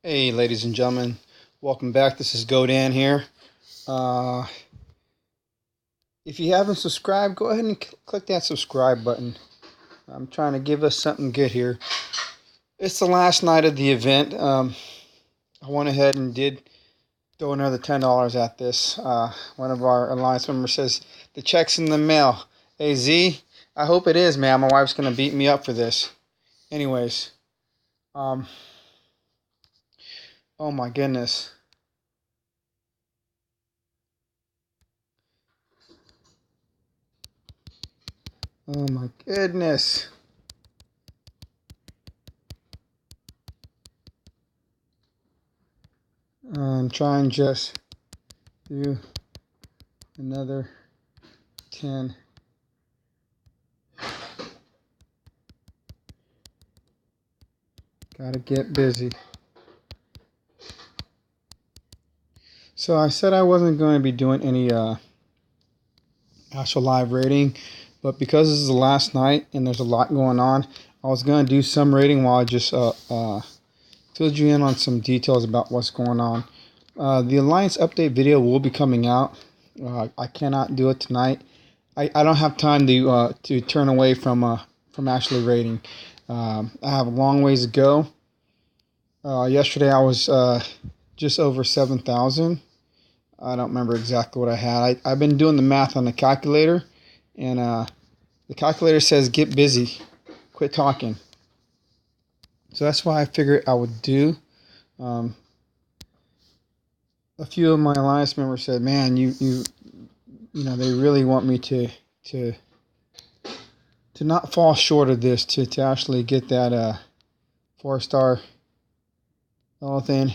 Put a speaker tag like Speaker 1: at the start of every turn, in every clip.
Speaker 1: Hey, ladies and gentlemen, welcome back. This is Godan here. Uh, if you haven't subscribed, go ahead and click that subscribe button. I'm trying to give us something good here. It's the last night of the event. I went ahead and did throw another $10 at this. One of our alliance members says the check's in the mail. Hey Z, I hope it is, man. My wife's gonna beat me up for this. Anyways, um, oh my goodness. Oh my goodness. I'm trying just do another 10. Gotta get busy. So I said I wasn't going to be doing any actual live rating, but because this is the last night and there's a lot going on, I was going to do some rating while I just filled you in on some details about what's going on. The Alliance update video will be coming out. I cannot do it tonight. I don't have time to turn away from actually rating. I have a long ways to go. Yesterday I was just over 7,000. I don't remember exactly what I had. I've been doing the math on the calculator, and the calculator says get busy, quit talking. So that's why I figured I would do. Um, a few of my alliance members said, "Man, you know, they really want me to not fall short of this, to actually get that 4-star Elephant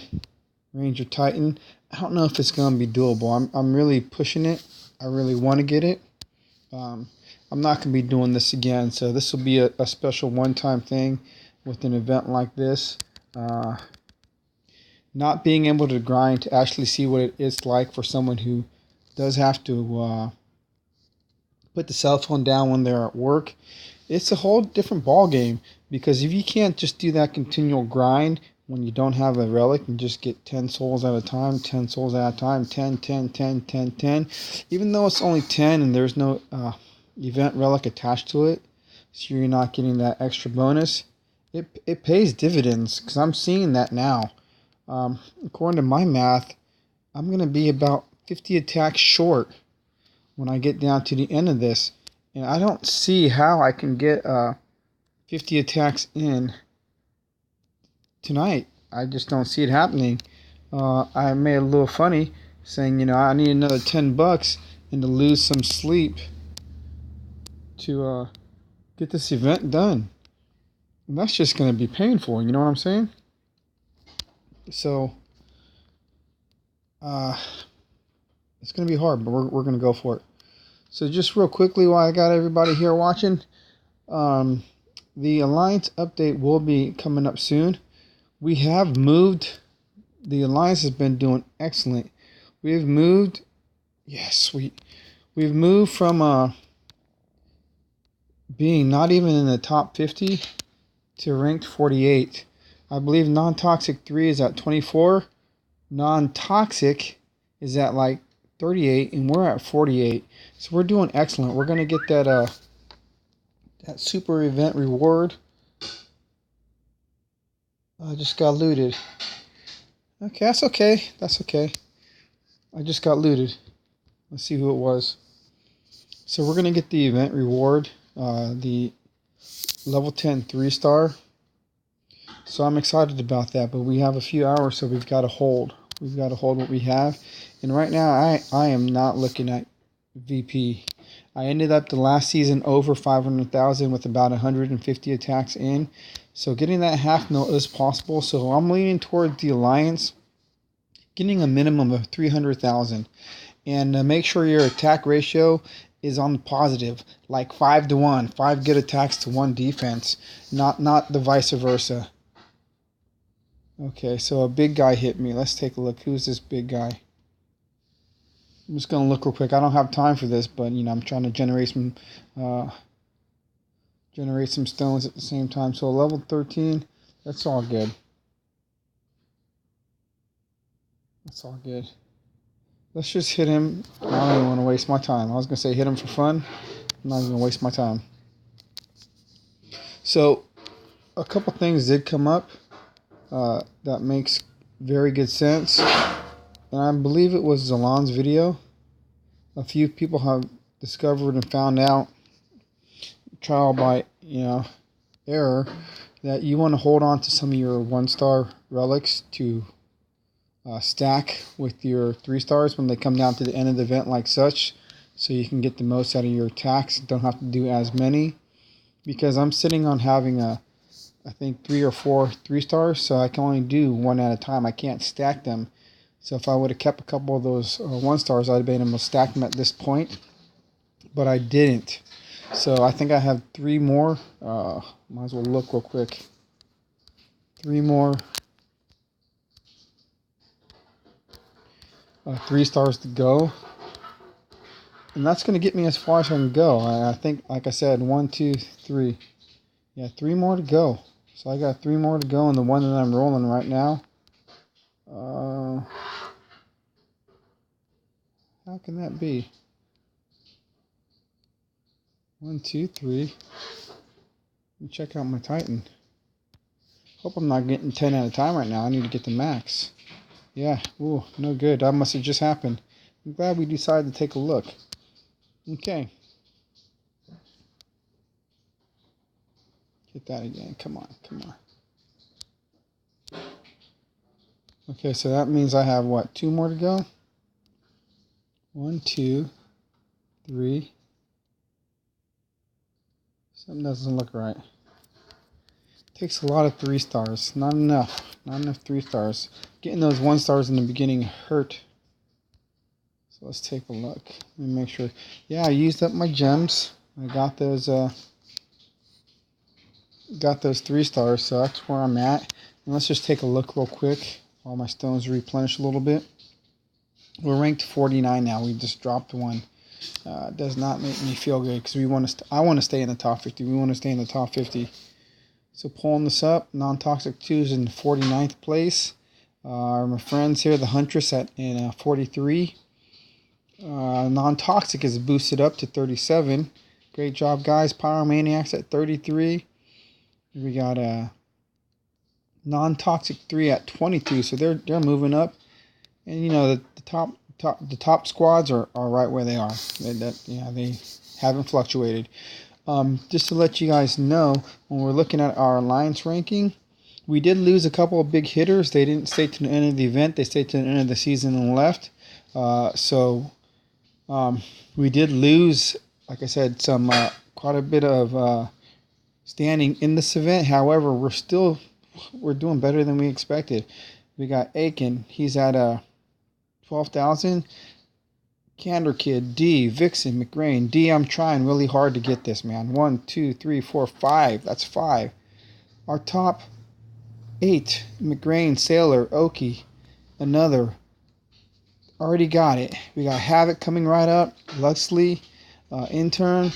Speaker 1: Ranger Titan." I don't know if it's going to be doable. I'm really pushing it. I really want to get it. I'm not going to be doing this again, so this will be a special one-time thing with an event like this. Not being able to grind to actually see what it is like for someone who does have to put the cell phone down when they're at work. It's a whole different ball game, because if you can't just do that continual grind when you don't have a relic and just get 10 souls at a time, 10 souls at a time, 10, 10, 10, 10, 10, even though it's only 10 and there's no event relic attached to it, so you're not getting that extra bonus, it pays dividends, because I'm seeing that now. According to my math, I'm going to be about 50 attacks short when I get down to the end of this. And I don't see how I can get 50 attacks in tonight. I just don't see it happening. I made a little funny saying, you know, I need another $10 and to lose some sleep to get this event done. And that's just going to be painful, you know what I'm saying? So, it's going to be hard, but we're going to go for it. So just real quickly, while I got everybody here watching, the Alliance update will be coming up soon. We have moved. The Alliance has been doing excellent. We've moved. Yes, we've moved from being not even in the top 50 to ranked 48. I believe non-toxic 3 is at 24. Non-toxic is at like 38, and we're at 48. So we're doing excellent. We're gonna get that super event reward. I just got looted. Okay, that's okay. That's okay. I just got looted. Let's see who it was. So we're gonna get the event reward, the level 10 3-star. So I'm excited about that. But we have a few hours, so we've got to hold. We've got to hold what we have. And right now, I am not looking at VP. I ended up the last season over 500,000 with about 150 attacks in. So getting that half mil is possible. So I'm leaning toward the Alliance, getting a minimum of 300,000. And make sure your attack ratio is on the positive, like 5-1, 5 good attacks to 1 defense, not the vice versa. Okay, so a big guy hit me. Let's take a look. Who's this big guy? I'm just gonna look real quick. I don't have time for this, but you know, I'm trying to generate some stones at the same time. So level 13, that's all good. That's all good. Let's just hit him. I don't even want to waste my time. I was going to say hit him for fun. I'm not even going to waste my time. So, a couple things did come up that makes very good sense. And I believe it was Zalon's video. A few people have discovered and found out, trial by error, that you want to hold on to some of your 1-star relics to stack with your 3 stars when they come down to the end of the event like such, so you can get the most out of your attacks. Don't have to do as many, because I'm sitting on having I think 3 or 4 3 stars, so I can only do one at a time. I can't stack them. So if I would have kept a couple of those 1 stars, I'd have been able to stack them at this point, but I didn't. So I think I have 3 more. Might as well look real quick. 3 more 3 stars to go, and that's going to get me as far as I can go. I think, like I said, 1, 2, 3. Yeah, 3 more to go. So I got 3 more to go, and the one that I'm rolling right now. How can that be? 1, 2, 3. Let me check out my Titan. Hope I'm not getting 10 at a time right now. I need to get the max. Yeah, ooh, no good. That must have just happened. I'm glad we decided to take a look. Okay. Hit that again. Come on, come on. Okay, so that means I have, what, 2 more to go? 1, 2, 3. Something doesn't look right. Takes a lot of 3 stars. Not enough. Not enough 3 stars. Getting those 1 stars in the beginning hurt. So let's take a look. Let me make sure. Yeah, I used up my gems. I got those 3 stars, so that's where I'm at. And let's just take a look real quick while my stones replenish a little bit. We're ranked 49 now. We just dropped 1. Does not make me feel good, because I want to stay in the top 50. We want to stay in the top 50. So pulling this up, non-toxic 2 is in 49th place. My friends here, the Huntress in 43. Non-toxic is boosted up to 37. Great job, guys. Pyromaniacs at 33. We got non-toxic 3 at 22. So they're moving up. And the top squads are right where they are. They haven't fluctuated. Just to let you guys know, when we're looking at our alliance ranking, we did lose a couple of big hitters. They didn't stay to the end of the event. They stayed to the end of the season and left. We did lose, like I said, quite a bit of standing in this event. However, we're doing better than we expected. We got Aiken. He's at 12,000. Candor Kid, D, Vixen, McRain. D, I'm trying really hard to get this, man. 1, 2, 3, 4, 5. That's 5. Our top 8, McRain, Sailor, Oki, another. Already got it. We got Havoc coming right up. Luxley, Intern.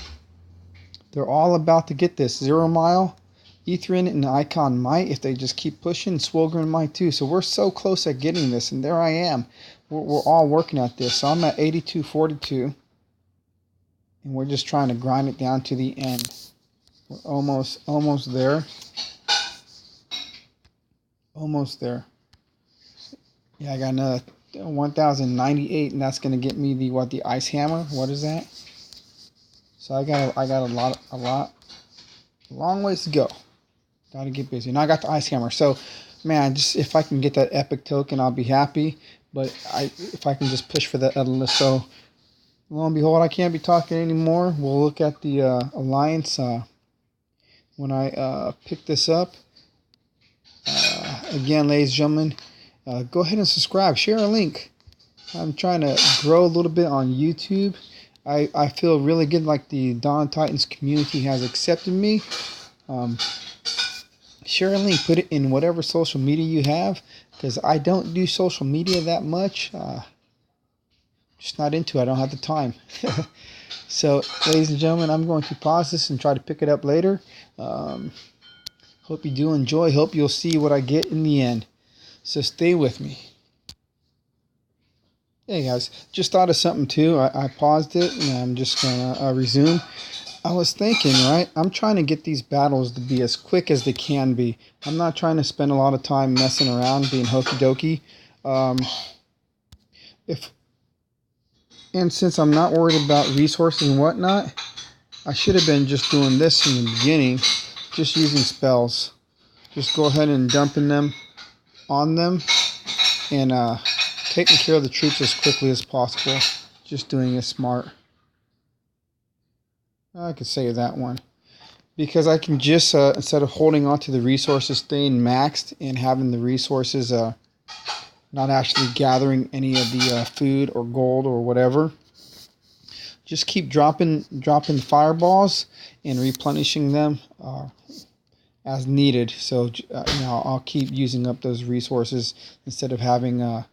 Speaker 1: They're all about to get this. 0 Mile, Ethrin, and Icon might, if they just keep pushing. Swolgren might too. So we're so close at getting this, and there I am. We're all working at this. So I'm at 82.42, and we're just trying to grind it down to the end. We're almost there. Almost there. Yeah, I got another 1,098, and that's gonna get me the ice hammer. What is that? So I got a long ways to go. Gotta get busy, and I got the ice hammer. So, man, just if I can get that epic token, I'll be happy. But if I can just push for that list. So, lo and behold, I can't be talking anymore. We'll look at the alliance when I pick this up. Again, ladies and gentlemen, go ahead and subscribe. Share a link. I'm trying to grow a little bit on YouTube. I feel really good, like the Dawn Titans community has accepted me. Share a link. Put it in whatever social media you have, because I don't do social media that much. Just not into it. I don't have the time. So, ladies and gentlemen, I'm going to pause this and try to pick it up later. Hope you do enjoy. Hope you'll see what I get in the end. So stay with me. Hey guys, just thought of something too. I paused it and I'm just gonna resume. I was thinking, right? I'm trying to get these battles to be as quick as they can be. I'm not trying to spend a lot of time messing around, being hokey dokey. Um, if and since I'm not worried about resources and whatnot, I should have been just doing this in the beginning, just using spells. Just go ahead and dumping them on them and taking care of the troops as quickly as possible. Just doing it smart. I could say that one. Because I can just, instead of holding on to the resources, staying maxed and having the resources not actually gathering any of the food or gold or whatever, just keep dropping fireballs and replenishing them as needed. So I'll keep using up those resources instead of having a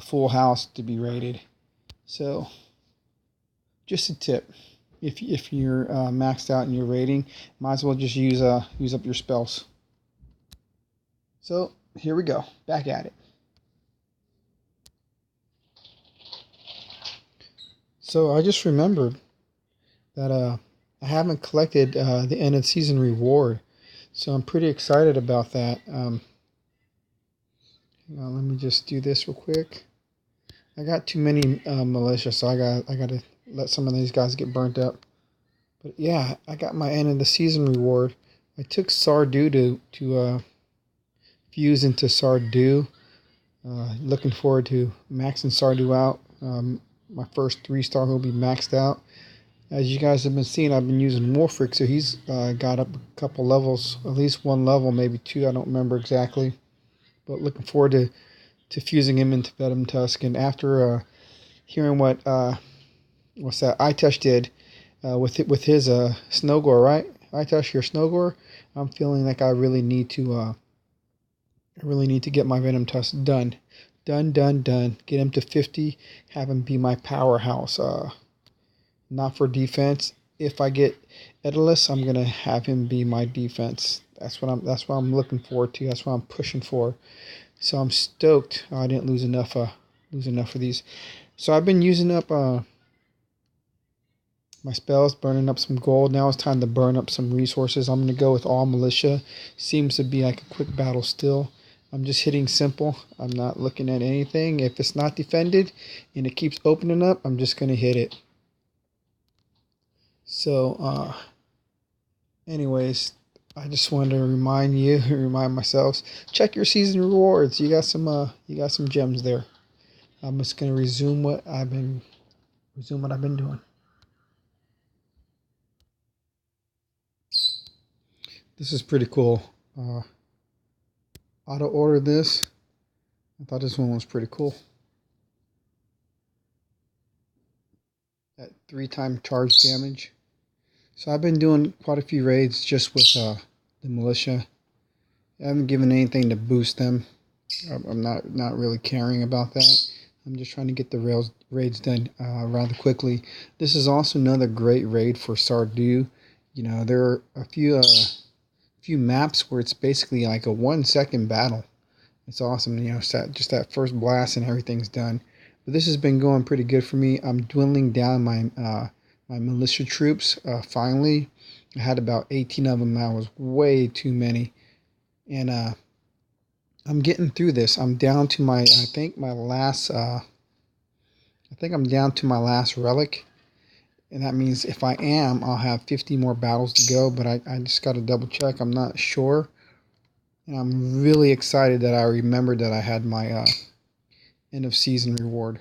Speaker 1: full house to be raided. So just a tip. If you're maxed out in your rating, might as well just use up your spells. So here we go, back at it. So I just remembered that I haven't collected the end of season reward, so I'm pretty excited about that. Let me just do this real quick. I got too many militia, so I got to let some of these guys get burnt up. But yeah, I got my end of the season reward. I took Sardu to fuse into Sardu. Looking forward to maxing Sardu out. My first 3-star will be maxed out. As you guys have been seeing, I've been using Wolfric, so he's got up a couple levels, at least one level, maybe two, I don't remember exactly. But looking forward to fusing him into Venom Tusk. And after hearing what Itesh did with his Snowgore, right? Itesh, your Snowgore, I'm feeling like I really need to get my Venom Tusk done. Done. Get him to 50, have him be my powerhouse. Not for defense. If I get Edalus, I'm gonna have him be my defense. That's what I'm looking forward to. That's what I'm pushing for. So I'm stoked. I didn't lose enough of these. So I've been using up my spells, burning up some gold. Now it's time to burn up some resources. I'm gonna go with all militia. Seems to be like a quick battle still. I'm just hitting simple. I'm not looking at anything. If it's not defended and it keeps opening up, I'm just gonna hit it. So, anyways, I just wanted to remind myself, check your season rewards. You got some gems there. I'm just gonna resume what I've been doing. This is pretty cool. Auto order this. I thought this one was pretty cool. That 3-time charge damage. So I've been doing quite a few raids just with the militia. I haven't given anything to boost them. I'm not really caring about that. I'm just trying to get the raids done rather quickly. This is also another great raid for Sardu. You know, there are a few maps where it's basically like a 1-second battle. It's awesome. You know, just that first blast and everything's done. But this has been going pretty good for me. I'm dwindling down my my militia troops. Finally, I had about 18 of them. That was way too many, and I'm getting through this. I'm down to my I think I'm down to my last relic, and that means if I am, I'll have 50 more battles to go. But I just got to double check. I'm not sure. And I'm really excited that I remembered that I had my end of season reward,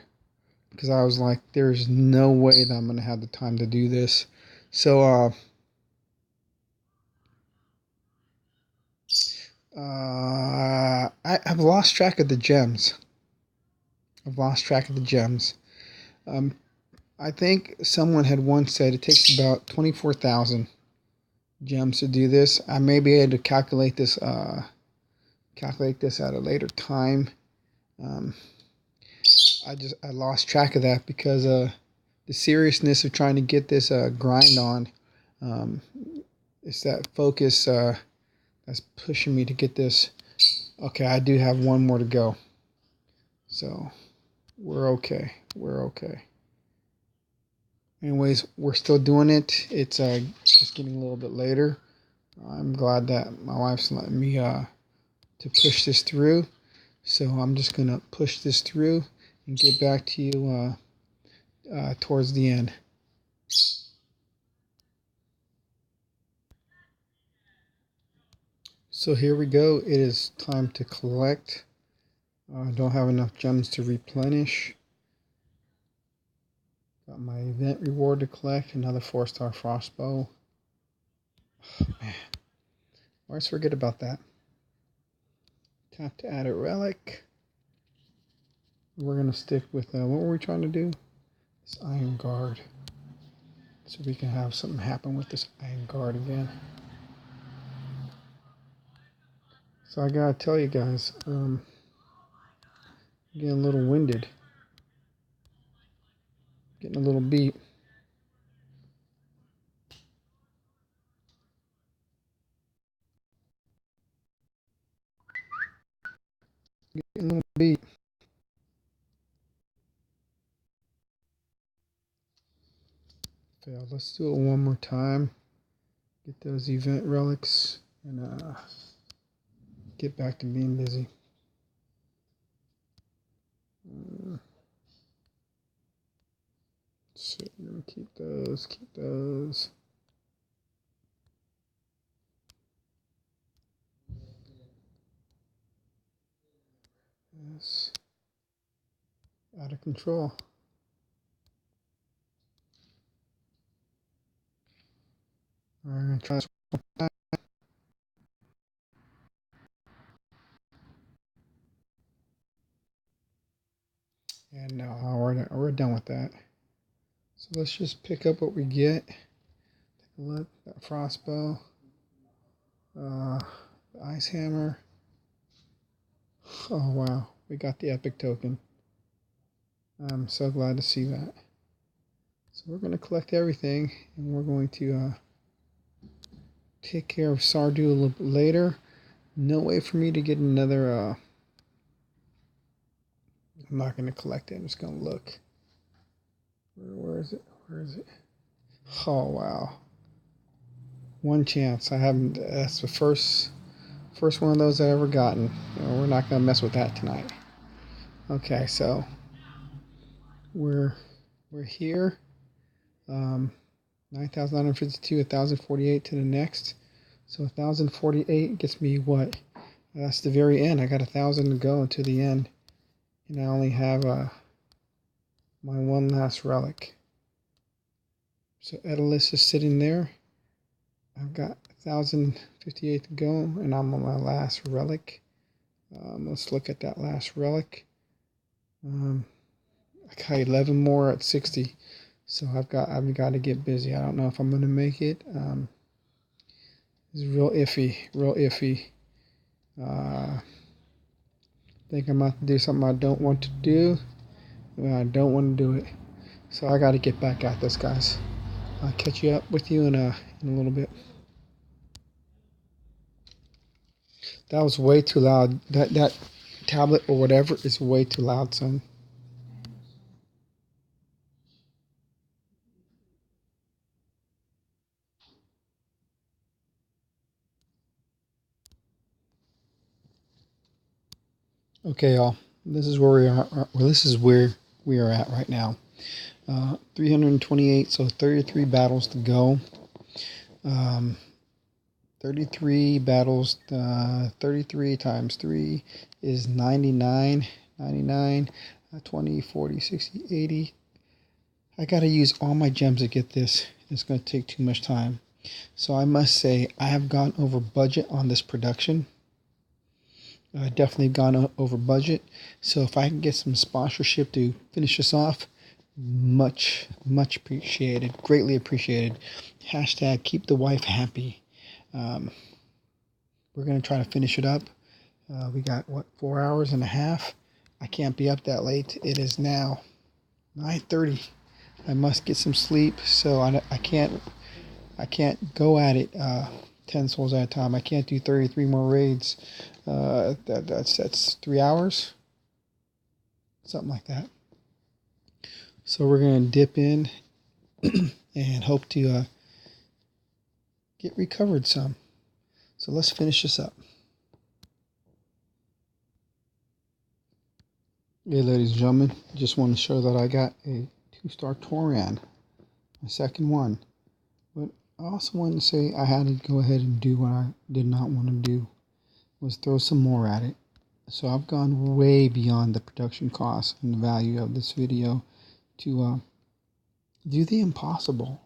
Speaker 1: because I was like, there's no way that I'm going to have the time to do this. So I've lost track of the gems. I think someone had once said it takes about 24,000 gems to do this. I may be able to calculate this at a later time. I lost track of that because the seriousness of trying to get this grind on. It's that focus that's pushing me to get this. Okay, I do have one more to go. So We're okay. We're okay. Anyways, we're still doing it. It's just getting a little bit later. I'm glad that my wife's letting me to push this through. So I'm just gonna push this through and get back to you towards the end. So here we go. It is time to collect. I don't have enough gems to replenish. Got my event reward to collect. Another 4-star frostbow. Oh, man, I always forget about that. Tap to add a relic. We're gonna stick with what were we trying to do? This iron guard. So we can have something happen with this iron guard again. So I gotta tell you guys, I'm getting a little winded. Getting a little beat. Getting a little beat. Failed. Let's do it one more time. Get those event relics and get back to being busy. So we're gonna keep those, keep those. Yes. Out of control. All right, I'm gonna try this one more time. And now we're done with that. So let's just pick up what we get. Take a look. That frostbow. The ice hammer. Oh wow, we got the epic token. I'm so glad to see that. So we're going to collect everything, and we're going to take care of Sardu a little bit later. No way for me to get another. I'm not going to collect it. I'm just going to look. Where is it? Where is it? Oh wow! One chance. I haven't. That's the first one of those I've ever gotten. We're not going to mess with that tonight. Okay, so we're here. 9,952, 1,048 to the next. So 1,048 gets me what? That's the very end. I got 1,000 to go to the end. And I only have my one last relic. So Edalus is sitting there. I've got 1,058 to go, and I'm on my last relic. Let's look at that last relic. I got 11 more at 60. So I've got to get busy. I don't know if I'm going to make it. It's real iffy, real iffy. Think I'm about to do something I don't want to do. I don't want to do it. So I got to get back at this, guys. I'll catch you up with you in a little bit. That was way too loud. That tablet or whatever is way too loud, son. Okay, y'all. This is where we are. Well, this is where we are at right now. 328. So 33 battles to go. 33 battles. 33 times 3 is 99. 99. 20, 40, 60, 80. I gotta use all my gems to get this. It's gonna take too much time. So I must say I have gone over budget on this production. Definitely gone over budget. So if I can get some sponsorship to finish this off, much appreciated. Greatly appreciated. Hashtag keep the wife happy. We're gonna try to finish it up. We got what, 4 hours and a half. I can't be up that late. It is now 9:30. I must get some sleep. So I can't go at it 10 souls at a time. I can't do 33 more raids. That's 3 hours, something like that. So we're going to dip in and hope to get recovered some. So let's finish this up. Hey, ladies and gentlemen, just want to show that I got a 2-star Toran, my second one. But I also want to say I had to go ahead and do what I did not want to do, was throw some more at it. So I've gone way beyond the production cost and the value of this video to do the impossible.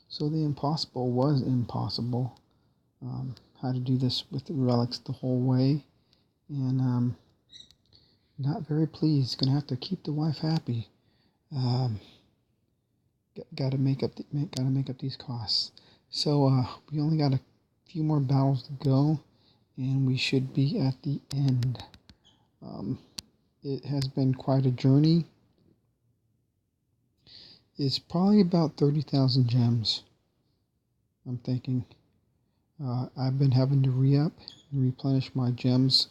Speaker 1: So the impossible was impossible. How to do this with the relics the whole way, and not very pleased. Gonna have to keep the wife happy. Gotta make up these costs. So we only got a few more battles to go, and we should be at the end. It has been quite a journey. It's probably about 30,000 gems, I'm thinking. I've been having to re-up and replenish my gems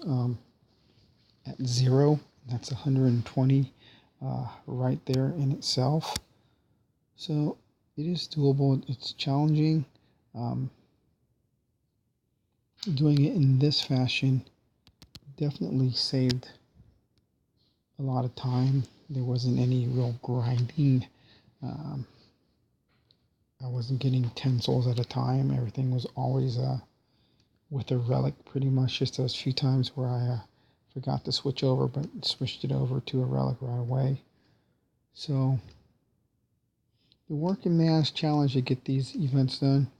Speaker 1: at 0. That's 120 right there in itself. So it is doable. It's challenging. Doing it in this fashion definitely saved a lot of time. There wasn't any real grinding. I wasn't getting 10 souls at a time. Everything was always with a relic, pretty much. Just those few times where I forgot to switch over, but switched it over to a relic right away. So the working man's challenge to get these events done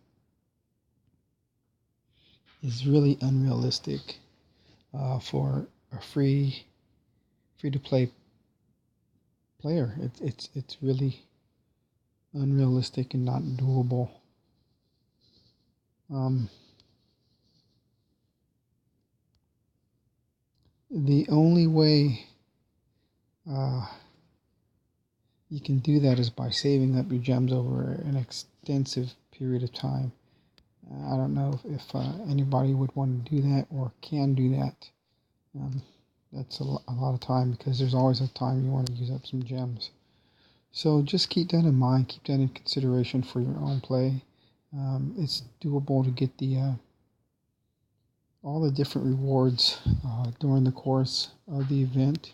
Speaker 1: is really unrealistic for a free to play player. It's really unrealistic and not doable. The only way you can do that is by saving up your gems over an extensive period of time. I don't know if anybody would want to do that or can do that. That's a lot of time, because there's always a time you want to use up some gems. So just keep that in mind. Keep that in consideration for your own play. It's doable to get the all the different rewards during the course of the event,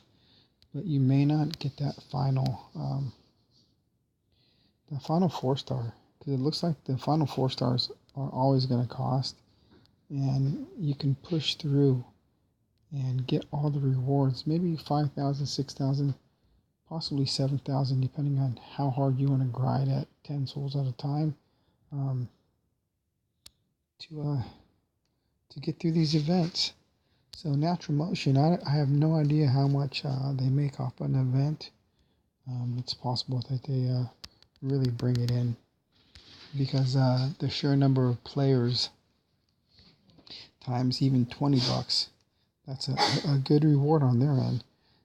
Speaker 1: but you may not get that final 4-star, because it looks like the final 4 stars are always going to cost, and you can push through and get all the rewards, maybe 5,000, 6,000, possibly 7,000, depending on how hard you want to grind at 10 souls at a time, to get through these events. So Natural Motion, I have no idea how much they make off an event. It's possible that they really bring it in, because the sheer number of players times even $20, that's a good reward on their end.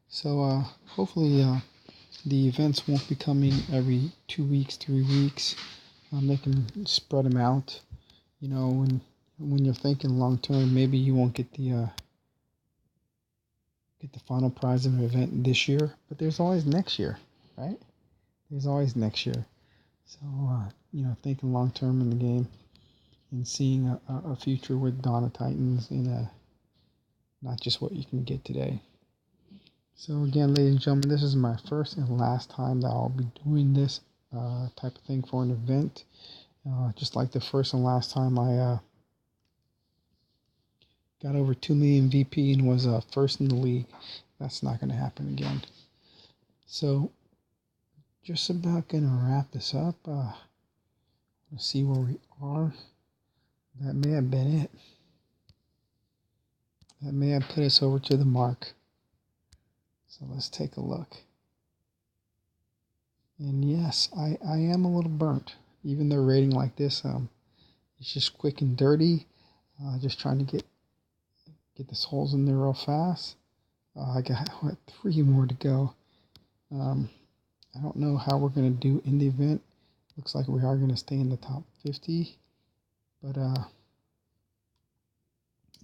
Speaker 1: So hopefully the events won't be coming every 2 weeks, 3 weeks. They can spread them out. You know, when you're thinking long term, maybe you won't get the final prize of an event this year, but there's always next year, right? There's always next year. So you know, thinking long term in the game and seeing a future with Dawn of Titans in not just what you can get today. So again, ladies and gentlemen, this is my first and last time that I'll be doing this type of thing for an event. Just like the first and last time I got over 2 million VP and was first in the league. That's not going to happen again. So just about going to wrap this up. Let's see where we are. That may have been it. That may have put us over to the mark. So let's take a look. And yes, I am a little burnt. Even though rating like this, it's just quick and dirty. Just trying to get the souls in there real fast. I got 3 more to go. I don't know how we're going to do in the event. Looks like we are going to stay in the top 50. But it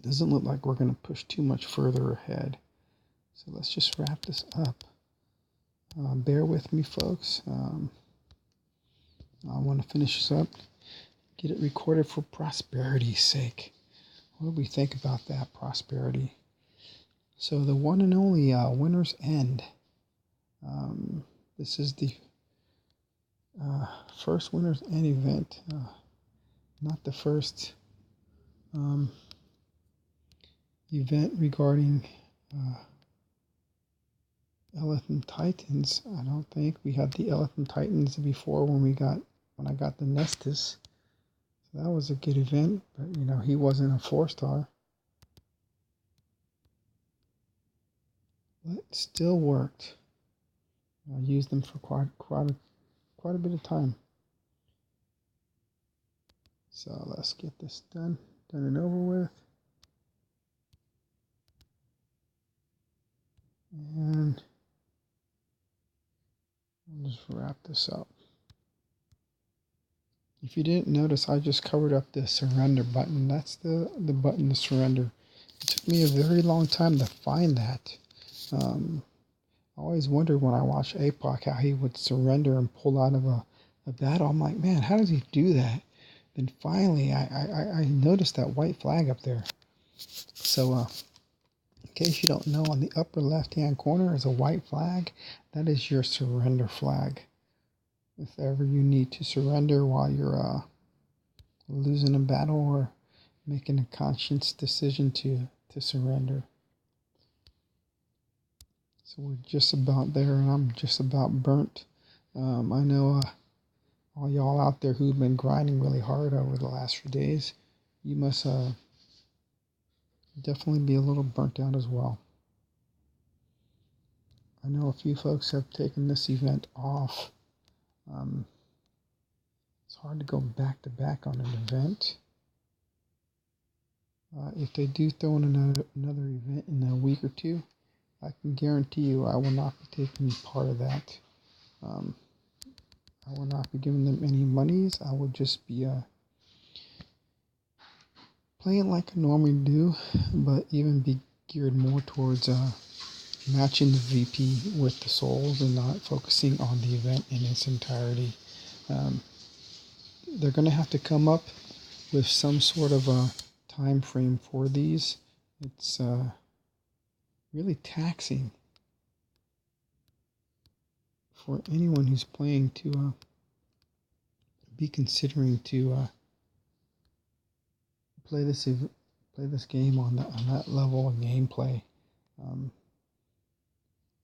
Speaker 1: doesn't look like we're going to push too much further ahead. So let's just wrap this up. Bear with me, folks. I want to finish this up, get it recorded for prosperity's sake. What do we think about that, prosperity? So the one and only Winner's End. This is the first Winner's End event, not the first event regarding Elephant Titans. I don't think we had the Elephant Titans before when I got the Nestus. So that was a good event, but you know, he wasn't a 4-star. But still worked. I used them for quite a bit of time. So let's get this done and over with. And I'll just wrap this up. If you didn't notice, I just covered up the surrender button. That's the button to surrender. It took me a very long time to find that. I always wondered when I watched APOC how he would surrender and pull out of a battle. I'm like, man, how does he do that? Then finally, I noticed that white flag up there. So, in case you don't know, on the upper left-hand corner is a white flag. That is your surrender flag. If ever you need to surrender while you're losing a battle or making a conscious decision to surrender. So we're just about there, and I'm just about burnt. I know all y'all out there who've been grinding really hard over the last few days, you must definitely be a little burnt out as well. I know a few folks have taken this event off. It's hard to go back to back on an event. If they do throw in another event in a week or two, I can guarantee you I will not be taking part of that. I will not be giving them any monies. I will just be playing like I normally do, but even be geared more towards matching the VP with the souls and not focusing on the event in its entirety. They're going to have to come up with some sort of a time frame for these. It's really taxing for anyone who's playing to be considering to play this game on that level of gameplay.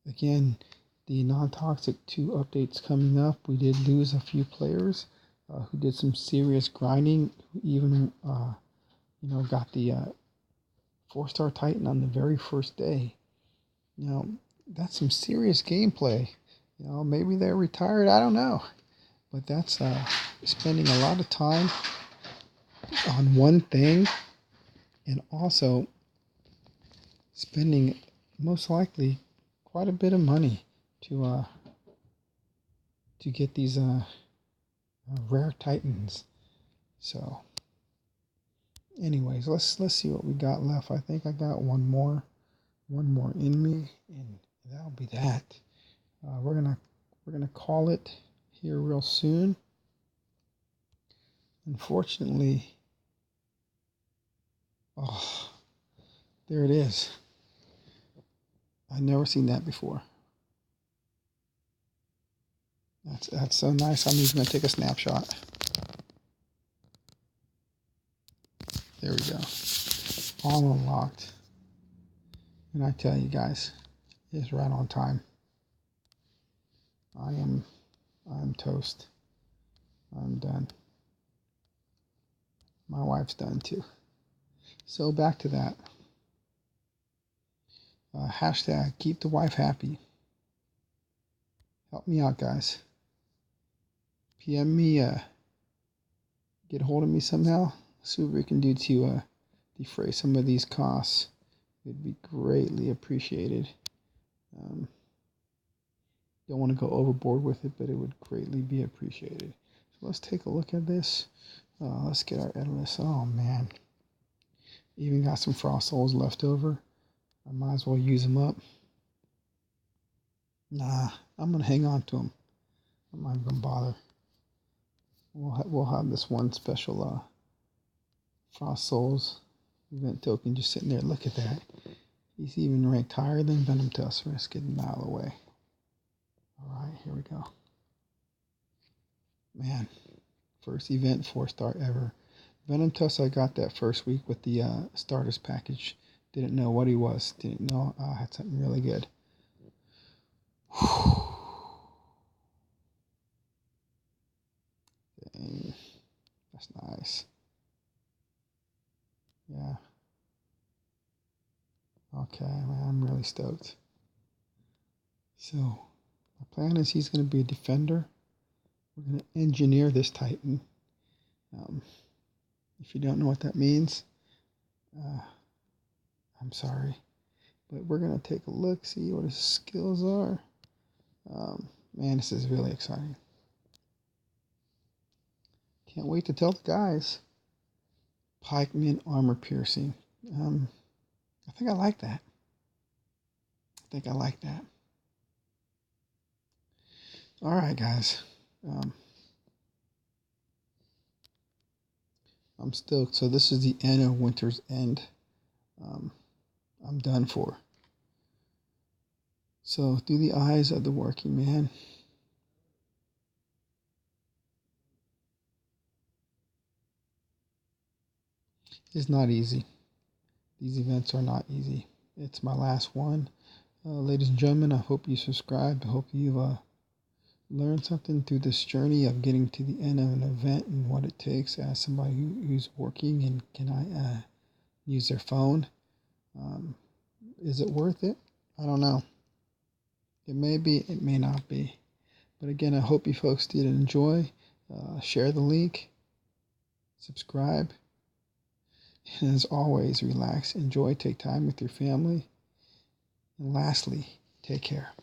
Speaker 1: Again, the non-toxic 2 updates coming up. We did lose a few players who did some serious grinding, who even got the 4-star Titan on the very first day. That's some serious gameplay. Maybe they're retired, I don't know. But that's spending a lot of time on one thing, and also spending most likely quite a bit of money to get these rare Titans. So anyways, let's see what we got left. I think I got one more in me, and that'll be that. We're gonna call it here real soon. Unfortunately, there it is. I've never seen that before. That's so nice. I'm even gonna take a snapshot. There we go. All unlocked. And I tell you guys, it's right on time. I'm toast. I'm done. My wife's done too. So back to that. Hashtag keep the wife happy. Help me out, guys. PM me, get a hold of me somehow. See what we can do to defray some of these costs. It'd be greatly appreciated. Don't want to go overboard with it, but it would greatly be appreciated. So let's take a look at this. Let's get our Endless. Oh man. Even got some Frost Souls left over. I might as well use them up. Nah, I'm going to hang on to them. I'm not even going to bother. We'll have this one special Frost Souls event token just sitting there. Look at that. He's even ranked higher than Venom Tusk. Let's get him out of the way. Alright, here we go. Man, first event 4-star ever. Venom Tusk, I got that first week with the starters package. Didn't know what he was. Didn't know I had something really good. Dang, that's nice. Yeah. Okay, man, I'm really stoked. So, my plan is he's going to be a defender. We're going to engineer this Titan. If you don't know what that means, I'm sorry. But we're going to take a look, see what his skills are. Man, this is really exciting. Can't wait to tell the guys. Pikeman armor piercing. I think I like that. All right, guys. I'm stoked. So this is the end of Winter's End. I'm done for. So through the eyes of the working man. It's not easy. These events are not easy. It's my last one. Ladies and gentlemen, I hope you subscribed. I hope you've learned something through this journey of getting to the end of an event and what it takes as somebody who's working and can I use their phone. Is it worth it? I don't know. It may be, it may not be. But again, I hope you folks did enjoy. Share the link. Subscribe. And as always, relax, enjoy, take time with your family. And lastly, take care.